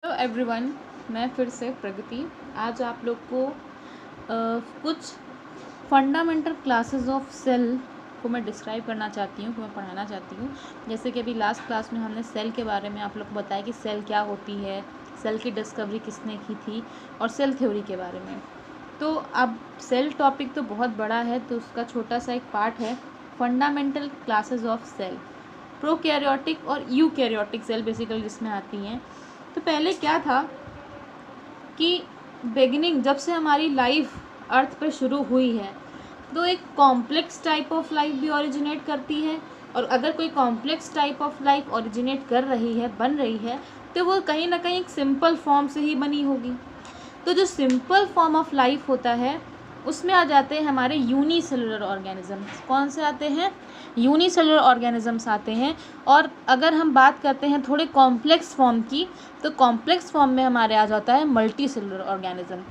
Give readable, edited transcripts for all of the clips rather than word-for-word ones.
Hello everyone, मैं फिर से प्रगति। आज आप लोग को कुछ फंडामेंटल क्लासेस ऑफ सेल को मैं डिस्क्राइब करना चाहती हूँ, को मैं पढ़ाना चाहती हूँ। जैसे कि अभी लास्ट क्लास में हमने सेल के बारे में आप लोग को बताया कि सेल क्या होती है, सेल की डिस्कवरी किसने की थी और सेल थ्योरी के बारे में। तो अब सेल टॉपिक तो बहुत बड़ा है, तो उसका छोटा सा एक पार्ट है fundamental classes of cell. Prokaryotic और यूकैरियोटिक सेल बेसिकली जिसमें आती हैं। तो पहले क्या था कि बिगिनिंग जब से हमारी लाइफ अर्थ पे शुरू हुई है तो एक कॉम्प्लेक्स टाइप ऑफ लाइफ भी ओरिजिनेट करती है, और अगर कोई complex type of life originate कर रही है, बन रही है, तो वो कहीं ना कहीं एक सिंपल फॉर्म से ही बनी होगी। तो जो सिंपल फॉर्म ऑफ लाइफ होता है उसमें आ जाते हैं हमारे यूनिसेलुलर ऑर्गेनिजम्स। कौन से आते हैं? यूनिसेलुलर ऑर्गेनिजम्स आते हैं। और अगर हम बात करते हैं थोड़े कॉम्प्लेक्स फॉर्म की, तो कॉम्प्लेक्स फॉर्म में हमारे आ जाता है मल्टी सेलुलर ऑर्गेनिज्म।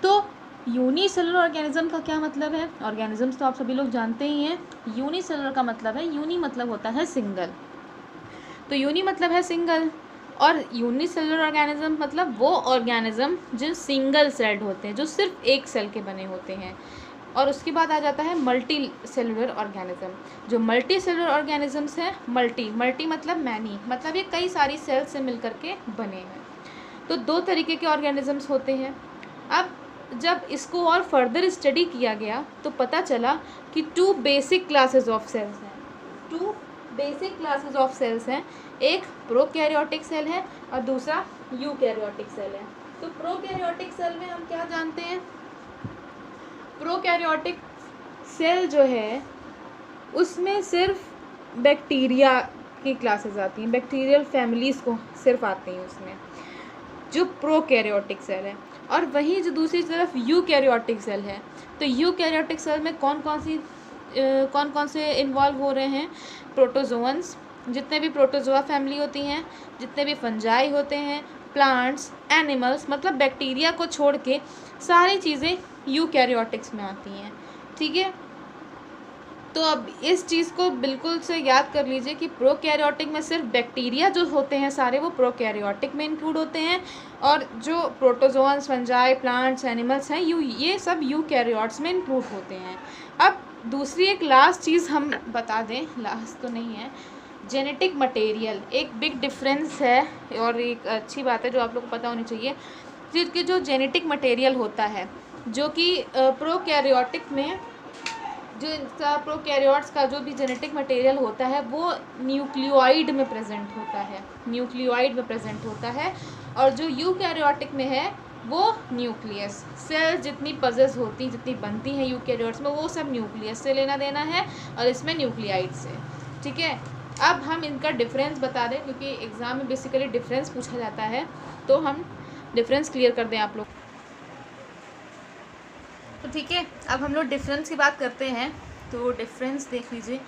तो यूनिसेलुलर ऑर्गेनिज्म का क्या मतलब है? ऑर्गेनिजम्स तो आप सभी लोग जानते ही हैं। यूनिसेलुलर का मतलब है, यूनी मतलब होता है सिंगल, तो यूनी मतलब है सिंगल, और यूनिसेलुलर ऑर्गेनिज्म मतलब वो ऑर्गेनिज्म जो सिंगल सेल्ड होते हैं, जो सिर्फ एक सेल के बने होते हैं। और उसके बाद आ जाता है मल्टी सेलुलर ऑर्गेनिज्म। जो मल्टी सेलुलर ऑर्गेनिजम्स हैं, मल्टी मतलब मैनी, मतलब ये कई सारी सेल से मिलकर के बने हैं। तो दो तरीके के ऑर्गेनिजम्स होते हैं। अब जब इसको और फर्दर स्टडी किया गया तो पता चला कि two basic classes of cells हैं। Two basic classes of cells हैं, एक प्रोकैरियोटिक सेल है और दूसरा यूकैरियोटिक सेल है। तो प्रोकैरियोटिक सेल में हम क्या जानते हैं? प्रोकैरियोटिक सेल जो है उसमें सिर्फ बैक्टीरिया की क्लासेस आती हैं, बैक्टीरियल फैमिलीज़ को सिर्फ आती हैं उसमें, जो प्रोकैरियोटिक सेल है। और वहीं जो दूसरी तरफ यूकैरियोटिक सेल है, तो यूकैरियोटिक सेल में कौन कौन से इन्वॉल्व हो रहे हैं? प्रोटोजोअन्स, जितने भी प्रोटोजोआ फैमिली होती हैं, जितने भी फंजाई होते हैं, प्लांट्स, एनिमल्स, मतलब बैक्टीरिया को छोड़ के सारी चीज़ें यूकैरियोटिक्स में आती हैं। ठीक है, तो अब इस चीज़ को बिल्कुल से याद कर लीजिए कि प्रोकैरियोटिक में सिर्फ बैक्टीरिया जो होते हैं सारे वो प्रोकैरियोटिक में इंक्लूड होते हैं, और जो प्रोटोजोअन्स, फंजाई, प्लांट्स, एनिमल्स हैं ये सब यूकैरियोट्स में इंक्लूड होते हैं। अब दूसरी एक लास्ट चीज़ हम बता दें, लास्ट तो नहीं है, जेनेटिक मटेरियल एक बिग डिफरेंस है और एक अच्छी बात है जो आप लोग को पता होनी चाहिए। जिसके जो जेनेटिक मटेरियल होता है, जो कि प्रोकैरियोटिक में जो इनका प्रोकैरियोट्स का जो भी जेनेटिक मटेरियल होता है वो न्यूक्लियोइड में प्रेजेंट होता है, और जो यूकैरियोटिक में है वो न्यूक्लियस। सेल जितनी पजेस होती, जितनी बनती हैं यूकैरियोट्स में, वो सब न्यूक्लियस से लेना देना है और इसमें न्यूक्लियाइड से। ठीक है, अब हम इनका डिफरेंस बता दें क्योंकि एग्ज़ाम में बेसिकली डिफरेंस पूछा जाता है, तो हम डिफरेंस क्लियर कर दें आप लोग। तो ठीक है, अब हम लोग डिफरेंस की बात करते हैं। तो डिफरेंस देख लीजिए,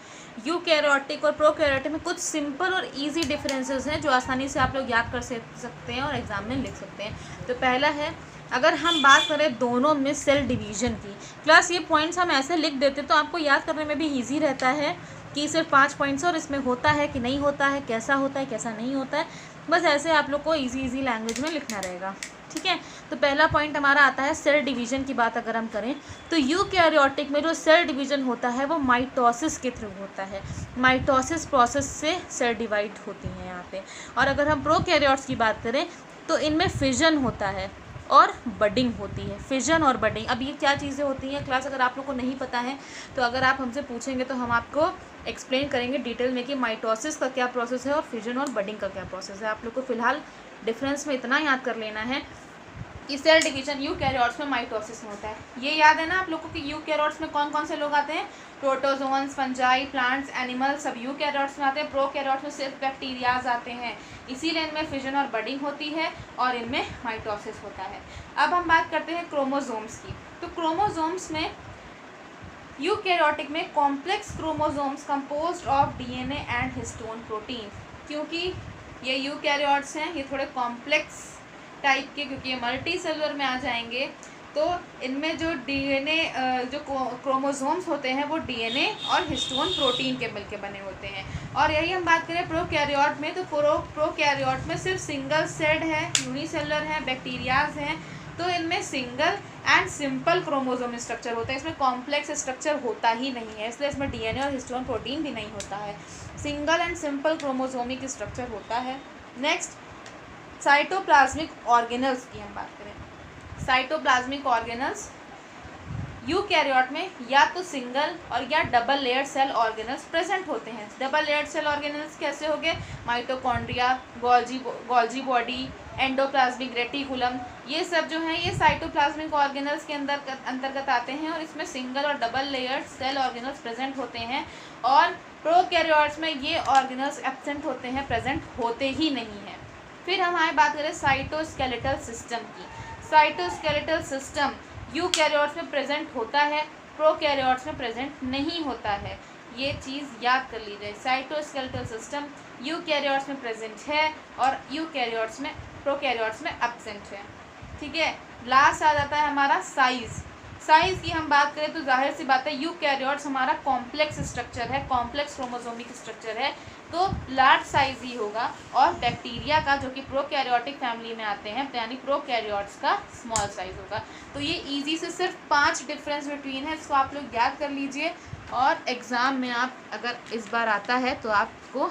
यूकैरियोटिक और प्रोकैरियोटिक में कुछ सिंपल और इजी डिफरेंसेस हैं जो आसानी से आप लोग याद कर सकते हैं और एग्जाम में लिख सकते हैं। तो पहला है, अगर हम बात करें दोनों में सेल डिवीज़न की, प्लस ये पॉइंट्स हम ऐसे लिख देते तो आपको याद करने में भी ईजी रहता है कि सिर्फ 5 पॉइंट्स और इसमें होता है कि नहीं होता है, कैसा होता है कैसा नहीं होता है, बस ऐसे आप लोग को इजी लैंग्वेज में लिखना रहेगा। ठीक है, तो पहला पॉइंट हमारा आता है सेल डिवीज़न की बात अगर हम करें तो यूकैरियोटिक में जो सेल डिवीज़न होता है वो माइटोसिस के थ्रू होता है। माइटोसिस प्रोसेस से सेल डिवाइड होती हैं यहाँ पे। और अगर हम प्रोकैरियोट्स की बात करें तो इनमें फिजन होता है और बडिंग होती है। फिजन और बडिंग, अब ये क्या चीज़ें होती हैं क्लास, अगर आप लोग को नहीं पता है तो अगर आप हमसे पूछेंगे तो हम आपको एक्सप्लेन करेंगे डिटेल में कि माइटोसिस का क्या प्रोसेस है और फिजन और बडिंग का क्या प्रोसेस है। आप लोग को फिलहाल डिफरेंस में इतना याद कर लेना है कि सेल डिवीजन यूकैरियोट्स में माइटोसिस में होता है। ये याद है ना आप लोगों को कि यूकैरियोट्स में कौन कौन से लोग आते हैं? प्रोटोजोअन्स, फंजाई, प्लांट्स, एनिमल्स सब यूकैरियोट्स में आते हैं। प्रोकैरियोट्स में सिर्फ बैक्टीरियाज आते हैं, इसीलिए इनमें फिजन और बडिंग होती है और इनमें माइटोसिस होता है। अब हम बात करते हैं क्रोमोसोम्स की। तो क्रोमोसोम्स में यूकैरियोटिक में complex chromosomes composed of DNA and histone protein. क्योंकि ये यूकैरियोट्स हैं, ये थोड़े कॉम्प्लेक्स टाइप के, क्योंकि ये मल्टी सेलुलर में आ जाएंगे तो इनमें जो डीएनए जो क्रोमोसोम्स होते हैं वो डीएनए और हिस्टोन प्रोटीन के मिलके बने होते हैं। और यही हम बात करें प्रोकैरियोट में, तो प्रोकैरियोट में सिर्फ सिंगल सेड है, यूनिसेलुलर है, बैक्टीरियाज हैं, तो इनमें single and simple chromosome structure होता है, इसमें कॉम्प्लेक्स स्ट्रक्चर होता ही नहीं है, इसलिए इसमें डीएनए और हिस्टोन प्रोटीन भी नहीं होता है, सिंगल एंड सिंपल क्रोमोसोमिक स्ट्रक्चर होता है। नेक्स्ट साइटोप्लाज्मिक ऑर्गेनल्स की हम बात करें। साइटोप्लाज्मिक ऑर्गेनल्स यूकैरियोट में या तो सिंगल और या double layer cell organelles present होते हैं। डबल लेयर सेल ऑर्गेनल्स कैसे हो गए? Mitochondria, Golgi body, endoplasmic reticulum, ये सब जो हैं ये साइटोप्लाज्मिक ऑर्गेनल्स के अंतर्गत आते हैं, और इसमें सिंगल और double layer cell organelles present होते हैं। और प्रोकैरियोट्स में ये ऑर्गेनल्स एब्सेंट होते हैं, प्रेजेंट होते ही नहीं हैं। फिर हमारी बात करें साइटोस्केलेटल सिस्टम की। साइटोस्केलेटल सिस्टम यूकैरियोट्स में प्रेजेंट होता है, प्रोकैरियोट्स में प्रेजेंट नहीं होता है, ये चीज़ याद कर लीजिए। साइटोस्केलेटल सिस्टम यूकैरियोट्स में प्रेजेंट है और यूकैरियोट्स में प्रोकैरियोट्स में एब्सेंट है। ठीक है, लास्ट आ जाता है हमारा साइज़। साइज़ की हम बात करें तो जाहिर सी बात है यूकैरियोट्स हमारा कॉम्प्लेक्स स्ट्रक्चर है, कॉम्प्लेक्स क्रोमोसोमिक स्ट्रक्चर है, तो लार्ज साइज ही होगा। और बैक्टीरिया का जो कि प्रोकैरियोटिक फैमिली में आते हैं, यानी प्रोकैरियोट्स का स्मॉल साइज होगा। तो ये इजी से सिर्फ 5 डिफरेंस बिटवीन है, इसको आप लोग याद कर लीजिए, और एग्ज़ाम में आप अगर इस बार आता है तो आपको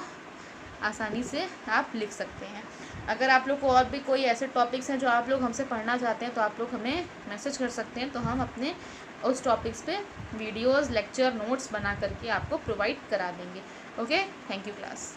आसानी से आप लिख सकते हैं। अगर आप लोग को और भी कोई ऐसे टॉपिक्स हैं जो आप लोग हमसे पढ़ना चाहते हैं तो आप लोग हमें मैसेज कर सकते हैं, तो हम अपने उस टॉपिक्स पे वीडियोस, लेक्चर, नोट्स बना करके आपको प्रोवाइड करा देंगे। Okay, thank you class.